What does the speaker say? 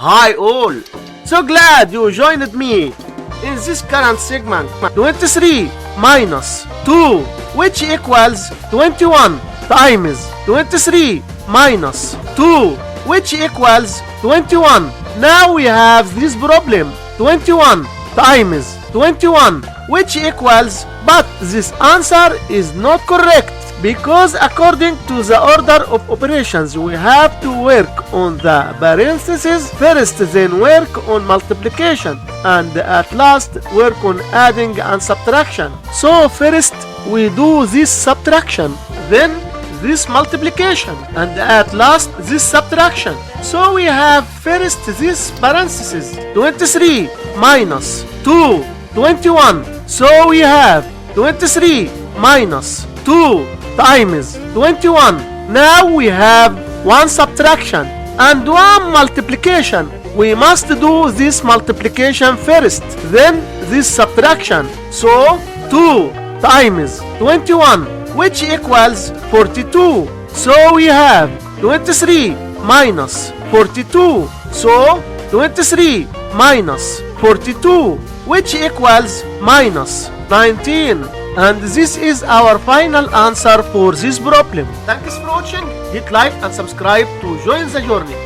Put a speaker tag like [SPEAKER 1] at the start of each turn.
[SPEAKER 1] Hi all! So glad you joined me in this current segment. 23 minus 2, which equals 21, times 23 minus 2, which equals 21. Now we have this problem, 21 times 21, which equals, but this answer is not correct, because according to the order of operations we have to work on the parentheses first, then work on multiplication, and at last work on adding and subtraction. So first we do this subtraction, then this multiplication, and at last this subtraction. So we have first this parentheses, 23 minus 2, 21. So we have 23 minus 2 times 21. Now we have one subtraction and one multiplication. We must do this multiplication first, then this subtraction. So 2 times 21, which equals 42. So we have 23 minus 42. So 23 minus 42, which equals minus 19. And this is our final answer for this problem. Thanks for watching. Hit like and subscribe to join the journey.